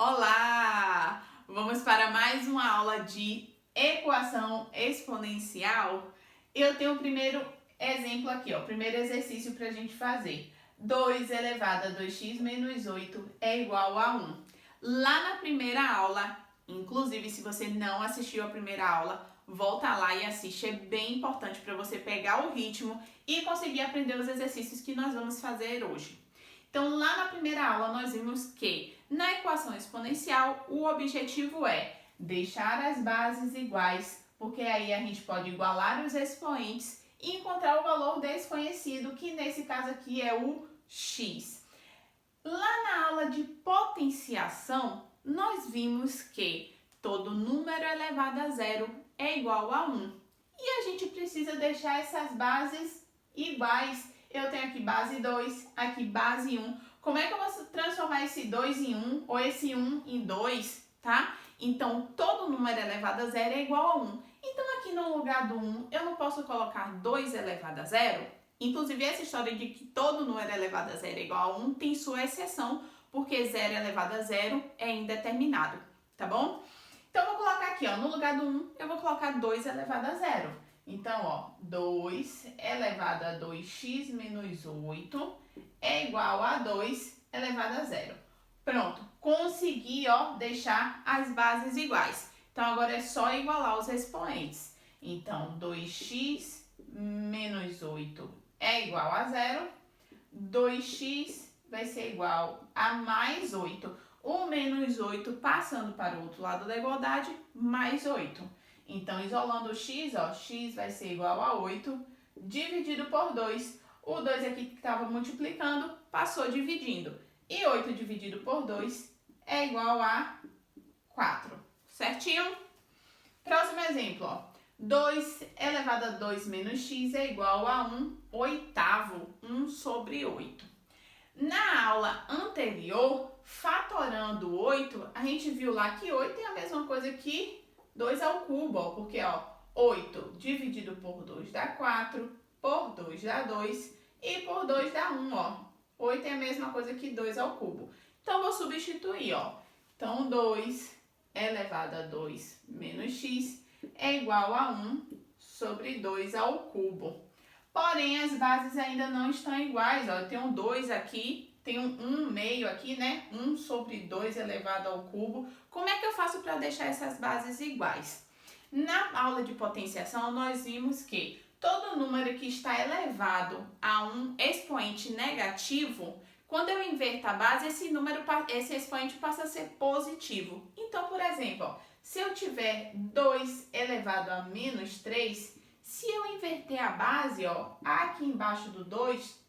Olá! Vamos para mais uma aula de equação exponencial. Eu tenho o primeiro exemplo aqui, o primeiro exercício para a gente fazer. 2 elevado a 2x menos 8 é igual a 1. Lá na primeira aula, inclusive se você não assistiu a primeira aula, volta lá e assiste. É bem importante para você pegar o ritmo e conseguir aprender os exercícios que nós vamos fazer hoje. Então, lá na primeira aula, nós vimos que na equação exponencial, o objetivo é deixar as bases iguais, porque aí a gente pode igualar os expoentes e encontrar o valor desconhecido, que nesse caso aqui é o x. Lá na aula de potenciação, nós vimos que todo número elevado a zero é igual a 1. E a gente precisa deixar essas bases iguais. Eu tenho aqui base 2, aqui base 1. Como é que eu vou transformar esse 2 em 1 ou esse 1 em 2, tá? Então, todo número elevado a zero é igual a 1. Então, aqui no lugar do 1, eu não posso colocar 2 elevado a zero? Inclusive, essa história de que todo número elevado a zero é igual a 1 tem sua exceção, porque 0 elevado a zero é indeterminado, tá bom? Então, eu vou colocar aqui, no lugar do 1, eu vou colocar 2 elevado a zero. Então, 2 elevado a 2x menos 8 é igual a 2 elevado a zero. Pronto, consegui, deixar as bases iguais. Então, agora é só igualar os expoentes. Então, 2x menos 8 é igual a zero. 2x vai ser igual a mais 8. O menos 8 passando para o outro lado da igualdade, mais 8. Então, isolando o x, x vai ser igual a 8, dividido por 2. O 2 aqui que estava multiplicando, passou dividindo. E 8 dividido por 2 é igual a 4. Certinho? Próximo exemplo, 2 elevado a 2 menos x é igual a 1 oitavo, 1 sobre 8. Na aula anterior, fatorando 8, a gente viu lá que 8 é a mesma coisa que 2 ao cubo, porque 8 dividido por 2 dá 4, por 2 dá 2 e por 2 dá 1, 8 é a mesma coisa que 2 ao cubo. Então, vou substituir, Então, 2 elevado a 2 menos x é igual a 1 sobre 2 ao cubo. Porém, as bases ainda não estão iguais, Eu tenho 2 aqui, tenho 1 meio aqui, né? 1 sobre 2 elevado ao cubo. Como é que eu faço para deixar essas bases iguais? Na aula de potenciação, nós vimos que todo número que está elevado a um expoente negativo, quando eu inverto a base, esse expoente passa a ser positivo. Então, por exemplo, se eu tiver 2 elevado a menos 3, se eu inverter a base, aqui embaixo do 2,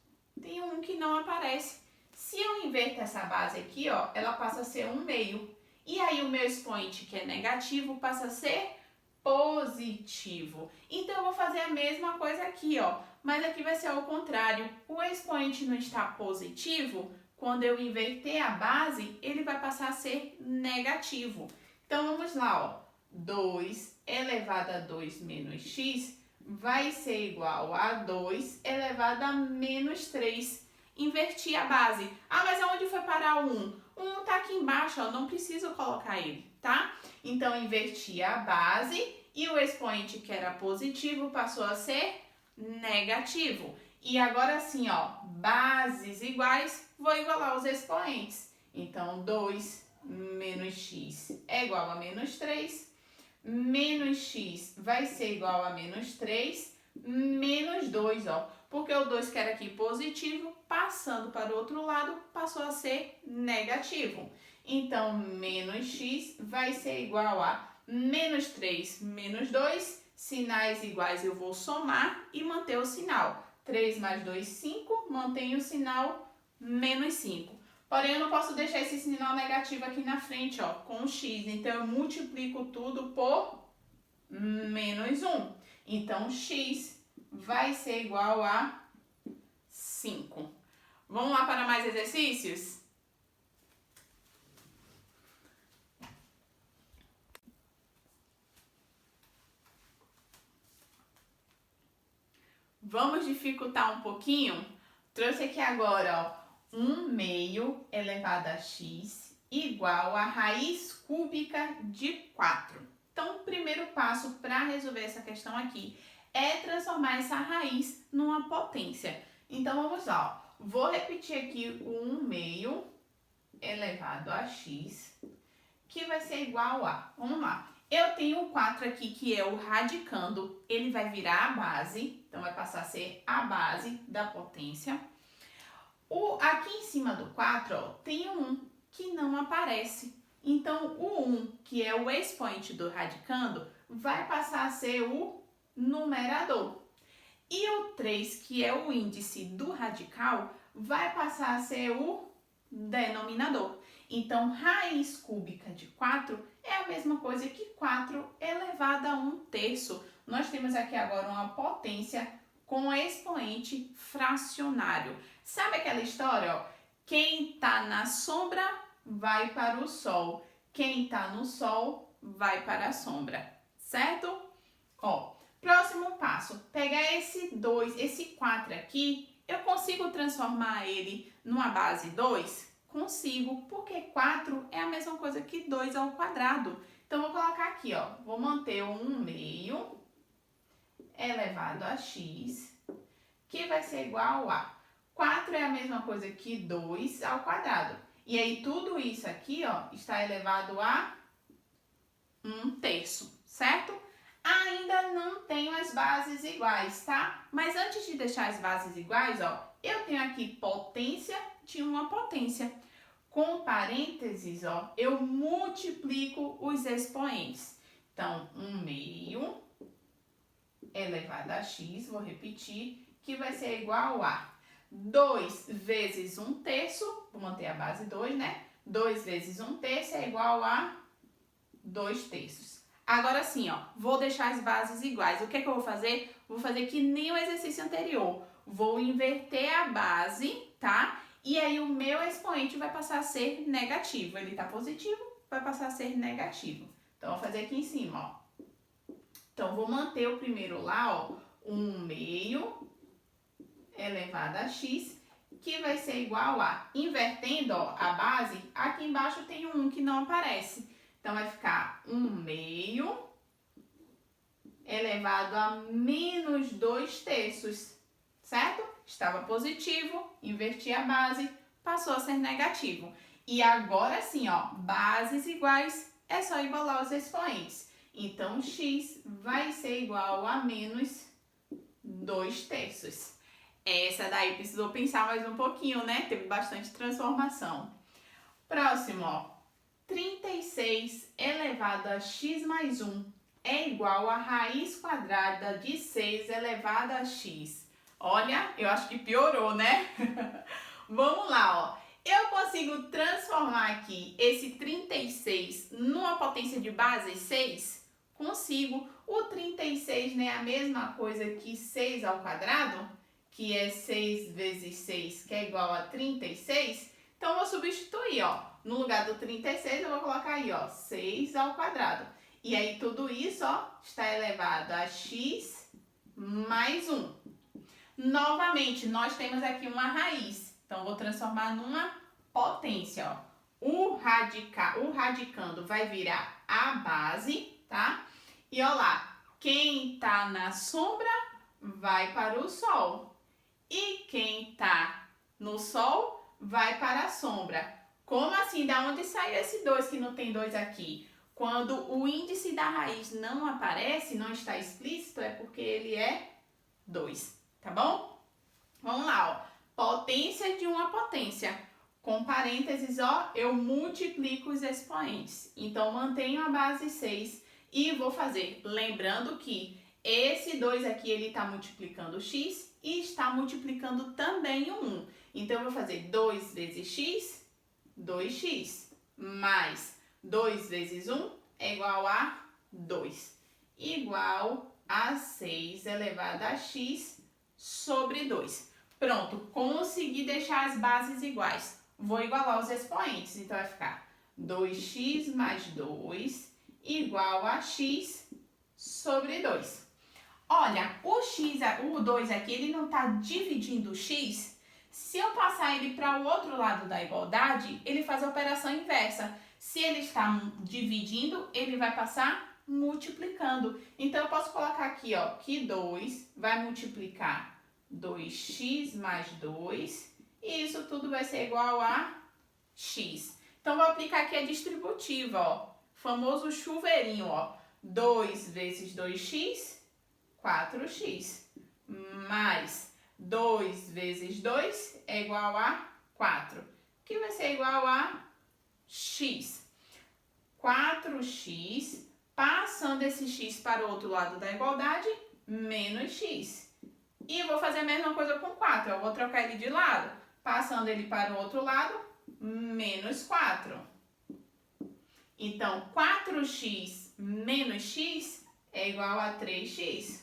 tem um que não aparece. Se eu inverter essa base aqui, ela passa a ser 1 meio. E aí o meu expoente, que é negativo, passa a ser positivo. Então, eu vou fazer a mesma coisa aqui, mas aqui vai ser ao contrário. O expoente não está positivo, quando eu inverter a base, ele vai passar a ser negativo. Então, vamos lá, 2 elevado a 2 menos x vai ser igual a 2 elevado a menos 3. Inverti a base. Mas aonde foi parar o 1? O 1 está aqui embaixo, não preciso colocar ele, tá? Então, inverti a base e o expoente que era positivo passou a ser negativo. E agora sim, bases iguais, vou igualar os expoentes. Então, 2 menos x é igual a menos 3. Menos x vai ser igual a menos 3, menos 2, porque o 2 que era aqui positivo, passando para o outro lado, passou a ser negativo. Então, menos x vai ser igual a menos 3, menos 2, sinais iguais eu vou somar e manter o sinal. 3 mais 2, 5, mantenho o sinal menos 5. Porém, eu não posso deixar esse sinal negativo aqui na frente, com x. Então, eu multiplico tudo por menos 1. Então, x vai ser igual a 5. Vamos lá para mais exercícios? Vamos dificultar um pouquinho? Trouxe aqui agora, 1 meio elevado a x igual a raiz cúbica de 4. Então, o primeiro passo para resolver essa questão aqui é transformar essa raiz numa potência. Então, vamos lá. Ó. Vou repetir aqui o 1/2 elevado a x, que vai ser igual a... Vamos lá. Eu tenho o 4 aqui, que é o radicando. Ele vai virar a base. Então, vai passar a ser a base da potência. Aqui em cima do 4, ó, tem o 1, que não aparece. Então, o 1, que é o expoente do radicando, vai passar a ser o numerador. E o 3, que é o índice do radical, vai passar a ser o denominador. Então, raiz cúbica de 4 é a mesma coisa que 4 elevado a 1/3. Nós temos aqui agora uma potência com expoente fracionário. Sabe aquela história, ó? Quem está na sombra vai para o sol. Quem está no sol vai para a sombra, certo? Ó, próximo passo. Pegar esse 2, esse 4 aqui, eu consigo transformar ele numa base 2? Consigo, porque 4 é a mesma coisa que 2 ao quadrado. Então, vou colocar aqui, ó. Vou manter o 1/2 elevado a x, que vai ser igual a 4 é a mesma coisa que 2 ao quadrado. E aí, tudo isso aqui, ó, está elevado a 1/3, certo? Ainda não tenho as bases iguais, tá? Mas antes de deixar as bases iguais, ó, eu tenho aqui potência de uma potência. Com parênteses, ó, eu multiplico os expoentes. Então, 1/2 elevado a x, vou repetir, que vai ser igual a 2 vezes 1/3, vou manter a base 2, né? 2 vezes 1/3 é igual a 2/3. Agora sim, ó, vou deixar as bases iguais. O que é que eu vou fazer? Vou fazer que nem o exercício anterior. Vou inverter a base, tá? E aí o meu expoente vai passar a ser negativo. Ele tá positivo, vai passar a ser negativo. Então, vou fazer aqui em cima, ó. Então, vou manter o primeiro lá, ó, 1/2 elevado a x, que vai ser igual a, invertendo, ó, a base, aqui embaixo tem um 1 que não aparece. Então, vai ficar 1/2 elevado a menos 2/3, certo? Estava positivo, inverti a base, passou a ser negativo. E agora sim, ó, bases iguais, é só igualar os expoentes. Então, x vai ser igual a menos 2/3. Essa daí precisou pensar mais um pouquinho, né? Teve bastante transformação. Próximo, ó. 36 elevado a x mais 1 é igual a raiz quadrada de 6 elevado a x. Olha, eu acho que piorou, né? Vamos lá, ó. Eu consigo transformar aqui esse 36 numa potência de base 6? Consigo. O 36 não é a mesma coisa que 6 ao quadrado? Que é 6 vezes 6, que é igual a 36. Então, eu vou substituir, ó. No lugar do 36, eu vou colocar aí, ó, 6 ao quadrado. E aí, tudo isso, ó, está elevado a x mais 1. Novamente, nós temos aqui uma raiz. Então, vou transformar numa potência, ó. O radicando vai virar a base, tá? E, ó lá, quem tá na sombra vai para o sol. E quem tá no sol vai para a sombra. Como assim? Da onde saiu esse 2 que não tem 2 aqui? Quando o índice da raiz não aparece, não está explícito, é porque ele é 2, tá bom? Vamos lá, ó. Potência de uma potência. Com parênteses, ó, eu multiplico os expoentes. Então, mantenho a base 6 e vou fazer. Lembrando que esse 2 aqui, ele está multiplicando o x e está multiplicando também o 1. Então, eu vou fazer 2 vezes x, 2x, mais 2 vezes 1 é igual a 2. Igual a 6 elevado a x sobre 2. Pronto, consegui deixar as bases iguais. Vou igualar os expoentes, então vai ficar 2x mais 2 igual a x sobre 2. Olha, o 2 aqui, ele não está dividindo o x. Se eu passar ele para o outro lado da igualdade, ele faz a operação inversa. Se ele está dividindo, ele vai passar multiplicando. Então, eu posso colocar aqui, ó, que 2 vai multiplicar 2x mais 2, e isso tudo vai ser igual a x. Então, vou aplicar aqui a distributiva, ó, famoso chuveirinho, ó, 2 vezes 2x, 4x, mais 2 vezes 2 é igual a 4, que vai ser igual a x. 4x, passando esse x para o outro lado da igualdade, menos x. E vou fazer a mesma coisa com 4, eu vou trocar ele de lado, passando ele para o outro lado, menos 4. Então, 4x menos x é igual a 3x,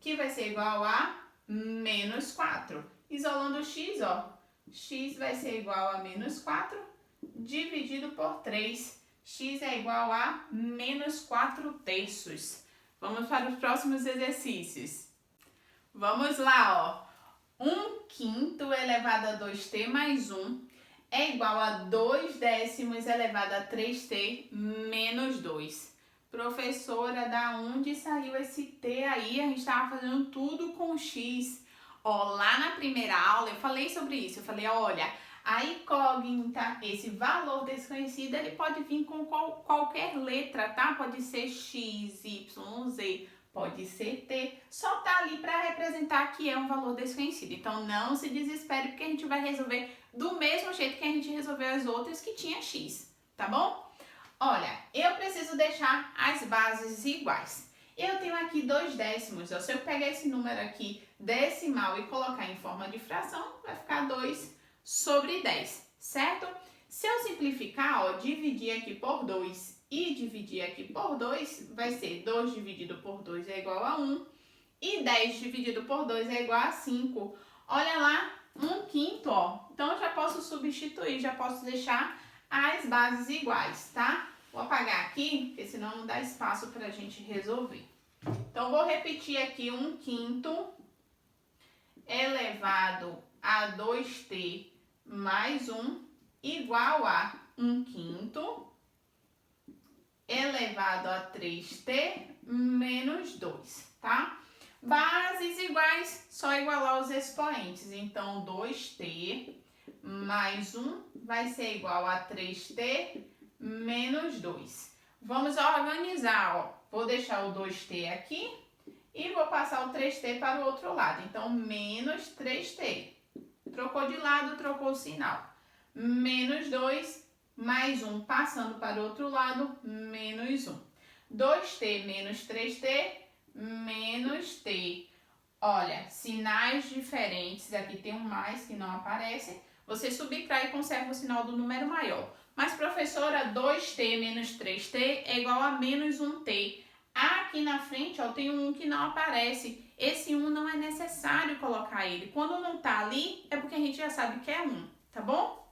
que vai ser igual a menos 4. Isolando o x, ó, x vai ser igual a menos 4 dividido por 3. X é igual a menos 4/3. Vamos para os próximos exercícios. Vamos lá, ó. 1/5 elevado a 2t mais 1 é igual a 2/10 elevado a 3t menos 2. Professora, da onde saiu esse t aí? A gente estava fazendo tudo com x. Ó, lá na primeira aula eu falei sobre isso. Eu falei, olha, a incógnita, esse valor desconhecido, ele pode vir com qualquer letra, tá? Pode ser x, y, z, pode ser t. Só tá ali para representar que é um valor desconhecido. Então, não se desespere, porque a gente vai resolver do mesmo jeito que a gente resolveu as outras que tinha x, tá bom? Olha, eu preciso deixar as bases iguais. Eu tenho aqui 2/10, ó. Se eu pegar esse número aqui decimal e colocar em forma de fração, vai ficar 2/10, certo? Se eu simplificar, ó, dividir aqui por 2 e dividir aqui por 2, vai ser 2 dividido por 2 é igual a 1, e 10 dividido por 2 é igual a 5. Olha lá, 1/5, ó. Então, eu já posso substituir, já posso deixar as bases iguais, tá? Vou apagar aqui, porque senão não dá espaço para a gente resolver. Então, vou repetir aqui 1/5 elevado a 2t mais 1 igual a 1/5 elevado a 3t menos 2, tá? Bases iguais, só igualar os expoentes. Então, 2t mais 1 vai ser igual a 3t menos 2. Vamos organizar, ó. Vou deixar o 2t aqui e vou passar o 3t para o outro lado. Então, menos 3t. Trocou de lado, trocou o sinal. Menos 2, mais 1 passando para o outro lado, menos 1. 2t menos 3t, menos t. Olha, sinais diferentes. Aqui tem um mais que não aparece. Você subtrai e conserva o sinal do número maior. Mas, professora, 2t menos 3t é igual a menos 1t. Aqui na frente, ó, tem um 1 que não aparece. Esse 1 não é necessário colocar ele. Quando não tá ali, é porque a gente já sabe que é 1, tá bom?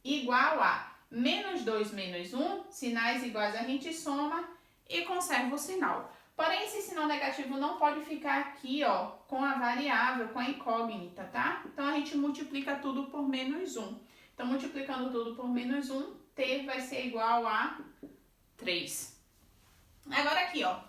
Igual a menos 2 menos 1, sinais iguais a gente soma e conserva o sinal. Porém, esse sinal negativo não pode ficar aqui, ó, com a variável, com a incógnita, tá? Então, a gente multiplica tudo por menos 1. Então, multiplicando tudo por menos 1, t vai ser igual a 3. Agora aqui, ó,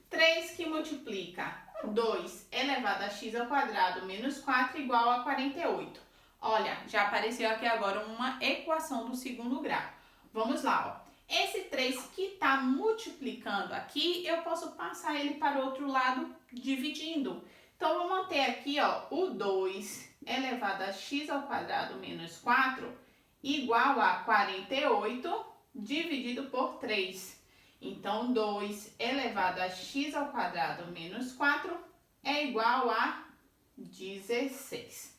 3 que multiplica 2 elevado a x ao quadrado menos 4 igual a 48. Olha, já apareceu aqui agora uma equação do segundo grau. Vamos lá, ó. Esse 3 que está multiplicando aqui, eu posso passar ele para o outro lado dividindo. Então, vou manter aqui, ó, o 2 elevado a x ao quadrado menos 4 igual a 48 dividido por 3. Então, 2 elevado a x ao quadrado menos 4 é igual a 16.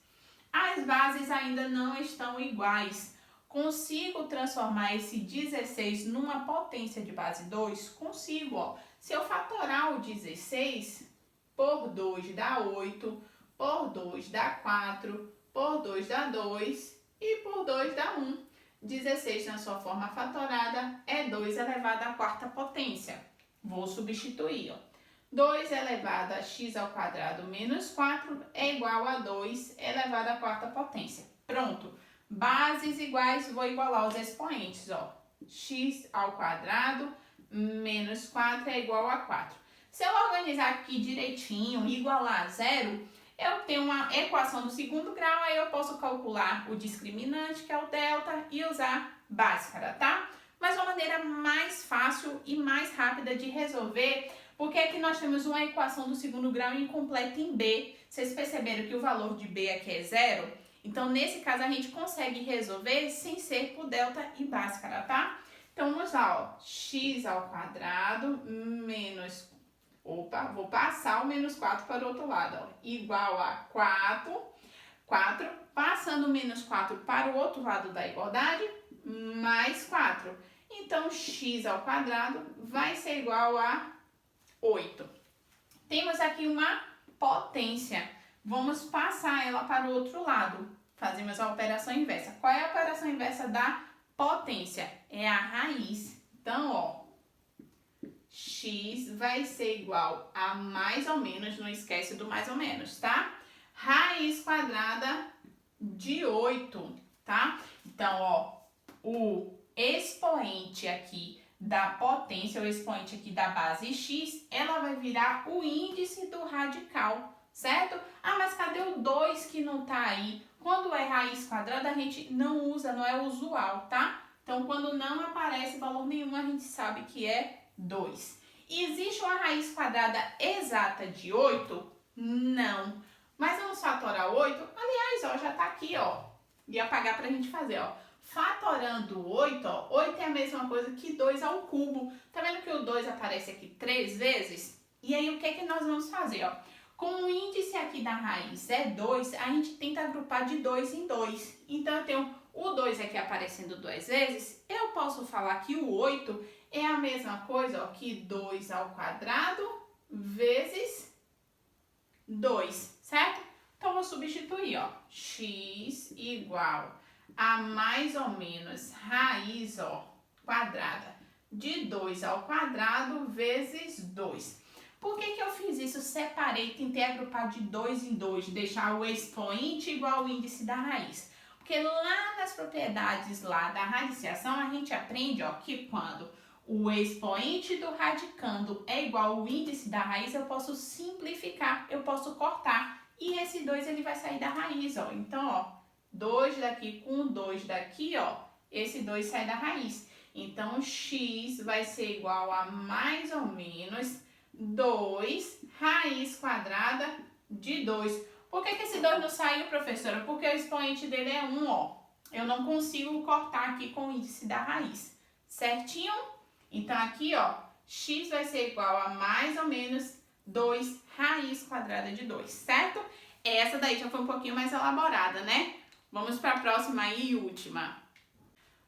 As bases ainda não estão iguais. Consigo transformar esse 16 numa potência de base 2? Consigo, ó. Se eu fatorar o 16, por 2 dá 8, por 2 dá 4, por 2 dá 2 e por 2 dá 1. 16 na sua forma fatorada é 2 elevado à quarta potência. Vou substituir, ó. 2 elevado a x ao quadrado menos 4 é igual a 2 elevado à quarta potência. Pronto. Bases iguais, vou igualar os expoentes, ó. X ao quadrado menos 4 é igual a 4. Se eu organizar aqui direitinho, igualar a zero, eu tenho uma equação do segundo grau, aí eu posso calcular o discriminante, que é o delta, e usar Bhaskara, tá? Mas uma maneira mais fácil e mais rápida de resolver, porque aqui nós temos uma equação do segundo grau incompleta em B. Vocês perceberam que o valor de B aqui é zero? Então, nesse caso, a gente consegue resolver sem ser por delta e Bhaskara, tá? Então, vamos lá, ó. X ao quadrado menos... Opa, vou passar o menos 4 para o outro lado, ó. Igual a 4, passando o menos 4 para o outro lado da igualdade, mais 4. Então, x ao quadrado vai ser igual a 8. Temos aqui uma potência. Vamos passar ela para o outro lado. Fazemos a operação inversa. Qual é a operação inversa da potência? É a raiz. Então, ó, x vai ser igual a mais ou menos, não esquece do mais ou menos, tá? Raiz quadrada de 8, tá? Então, ó, o expoente aqui da potência, o expoente aqui da base x, ela vai virar o índice do radical, certo? Ah, mas cadê o 2 que não tá aí? Quando é raiz quadrada, a gente não usa, não é usual, tá? Então, quando não aparece valor nenhum, a gente sabe que é 2. Existe uma raiz quadrada exata de 8? Não. Mas vamos fatorar 8? Aliás, ó, já tá aqui, ó. E apagar pra gente fazer, ó. Fatorando 8, ó, 8 é a mesma coisa que 2 ao cubo. Tá vendo que o 2 aparece aqui 3 vezes? E aí, o que é que nós vamos fazer, ó? Como o índice aqui da raiz é 2, a gente tenta agrupar de 2 em 2. Então, eu tenho o 2 aqui aparecendo 2 vezes. Eu posso falar que o 8 é a mesma coisa, ó, que 2 ao quadrado vezes 2, certo? Então, vou substituir, ó, x igual a mais ou menos raiz, ó, quadrada de 2 ao quadrado vezes 2. Por que eu fiz isso? Separei, tentei agrupar de 2 em 2, deixar o expoente igual ao índice da raiz. Porque lá nas propriedades lá da radiciação, a gente aprende, ó, que quando o expoente do radicando é igual ao índice da raiz, eu posso simplificar, eu posso cortar. E esse 2 ele vai sair da raiz, ó. Então, ó, 2 daqui com 2 daqui, ó, esse 2 sai da raiz. Então, x vai ser igual a mais ou menos 2 raiz quadrada de 2. Por que esse 2 não saiu, professora? Porque o expoente dele é 1, ó. Eu não consigo cortar aqui com o índice da raiz. Certinho? Então, aqui, ó, x vai ser igual a mais ou menos 2 raiz quadrada de 2, certo? Essa daí já foi um pouquinho mais elaborada, né? Vamos para a próxima e última.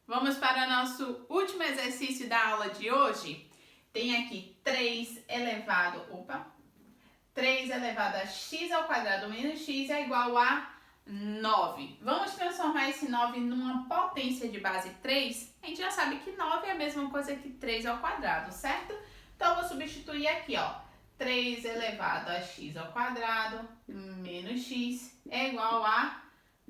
Vamos para o nosso último exercício da aula de hoje. Tem aqui 3 elevado a x ao quadrado menos x é igual a 9. Vamos transformar esse 9 numa potência de base 3. A gente já sabe que 9 é a mesma coisa que 3 ao quadrado, certo? Então, eu vou substituir aqui, ó. 3 elevado a x ao quadrado menos x é igual a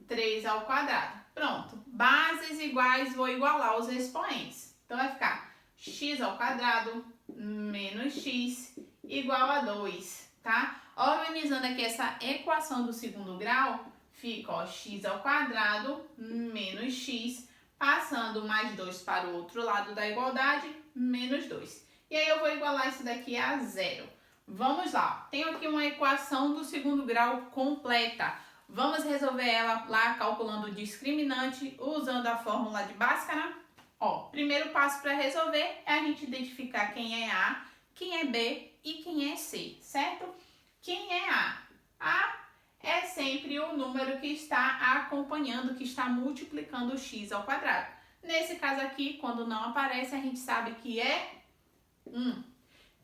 3 ao quadrado. Pronto. Bases iguais, vou igualar os expoentes. Então, vai ficar x ao quadrado menos x igual a 2, tá? Organizando aqui essa equação do segundo grau, fica, ó, x ao quadrado menos x, passando mais 2 para o outro lado da igualdade, menos 2. E aí eu vou igualar isso daqui a zero. Vamos lá, tenho aqui uma equação do segundo grau completa. Vamos resolver ela lá calculando o discriminante, usando a fórmula de Bhaskara. Ó, primeiro passo para resolver é a gente identificar quem é A, quem é B e quem é C, certo? Quem é A? A é sempre o número que está acompanhando, que está multiplicando o x ao quadrado. Nesse caso aqui, quando não aparece, a gente sabe que é 1.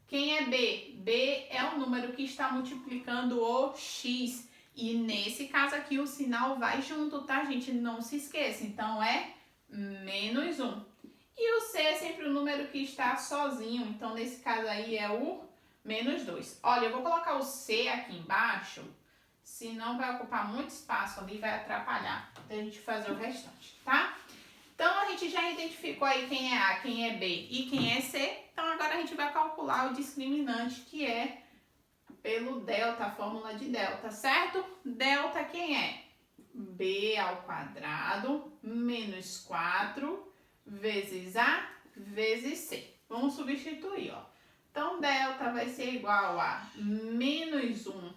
Quem é B? B é o número que está multiplicando o x. E nesse caso aqui, o sinal vai junto, tá, gente? Não se esqueça. Então, é menos 1. E o C é sempre o número que está sozinho. Então, nesse caso aí, é o menos 2. Olha, eu vou colocar o C aqui embaixo, senão vai ocupar muito espaço ali e vai atrapalhar da gente fazer o restante, tá? Então, a gente já identificou aí quem é A, quem é B e quem é C. Então, agora a gente vai calcular o discriminante, que é pelo delta, a fórmula de delta, certo? Delta quem é? B ao quadrado menos 4 vezes A vezes C. Vamos substituir, ó. Então, delta vai ser igual a menos 1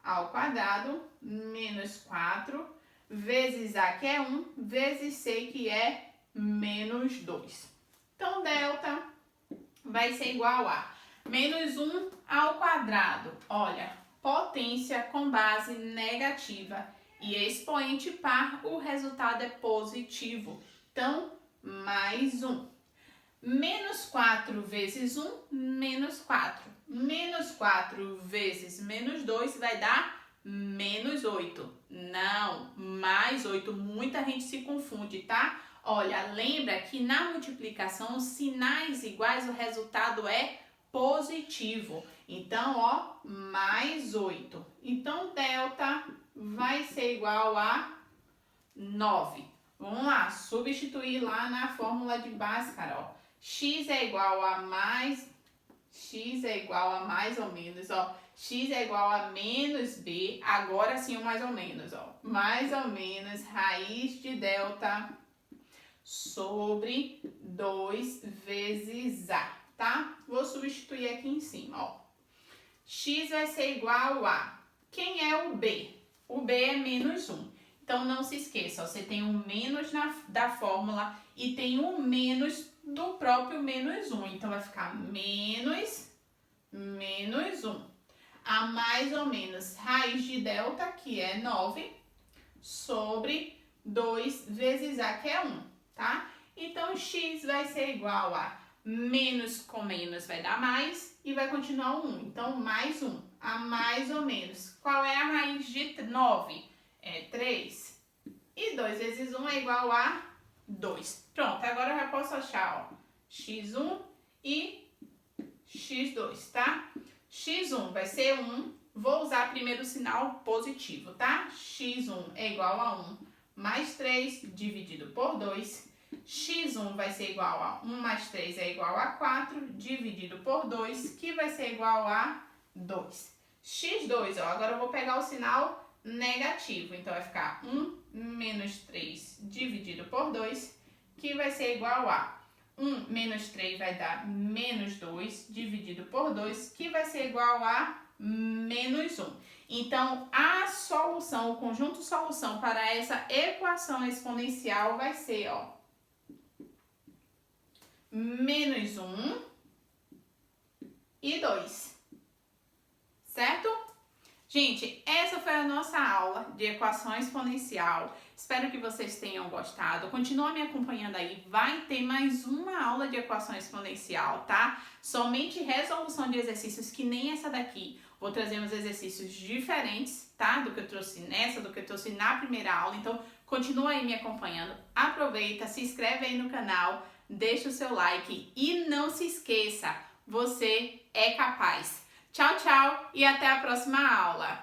ao quadrado menos 4 vezes A, que é 1, vezes C, que é menos 2. Então, delta vai ser igual a menos 1 ao quadrado. Olha, potência com base negativa e expoente par, o resultado é positivo. Então, mais 1. Menos 4 vezes 1, menos 4. Menos 4 vezes menos 2 vai dar menos 8. Não, mais 8. Muita gente se confunde, tá? Olha, lembra que na multiplicação, os sinais iguais, o resultado é positivo. Então, ó, mais 8. Então, delta vai ser igual a 9. Vamos lá, substituir lá na fórmula de Bhaskara, ó. X é igual a mais ou menos, ó. X é igual a menos B, agora sim o mais ou menos, ó. Mais ou menos raiz de delta sobre 2 vezes A, tá? Vou substituir aqui em cima, ó. X vai ser igual a... Quem é o B? O B é menos 1. Então, não se esqueça, ó, você tem um menos da fórmula e tem um menos do próprio menos 1. Então, vai ficar menos 1. A mais ou menos raiz de delta, que é 9, sobre 2 vezes A, que é 1, tá? Então, x vai ser igual a menos com menos vai dar mais e vai continuar 1. Então, mais 1. A mais ou menos. Qual é a raiz de 9? É 3. E 2 vezes 1 é igual a 2. Pronto, agora eu já posso achar, ó, x1 e x2, tá? x1 vai ser 1. Vou usar primeiro o sinal positivo, tá? x1 é igual a 1 mais 3 dividido por 2. x1 vai ser igual a 1 mais 3 é igual a 4 dividido por 2, que vai ser igual a 2. x2, ó, agora eu vou pegar o sinal negativo. Então, vai ficar 1 menos 3 dividido por 2, que vai ser igual a 1 menos 3 vai dar menos 2 dividido por 2, que vai ser igual a menos 1. Então, a solução, o conjunto solução para essa equação exponencial vai ser, ó, menos 1 e 2. Certo? Gente, essa foi a nossa aula de equação exponencial. Espero que vocês tenham gostado. Continua me acompanhando aí. Vai ter mais uma aula de equação exponencial, tá? Somente resolução de exercícios, que nem essa daqui. Vou trazer uns exercícios diferentes, tá? Do que eu trouxe nessa, do que eu trouxe na primeira aula. Então, continua aí me acompanhando. Aproveita, se inscreve aí no canal, deixa o seu like e não se esqueça, você é capaz. Tchau, tchau e até a próxima aula!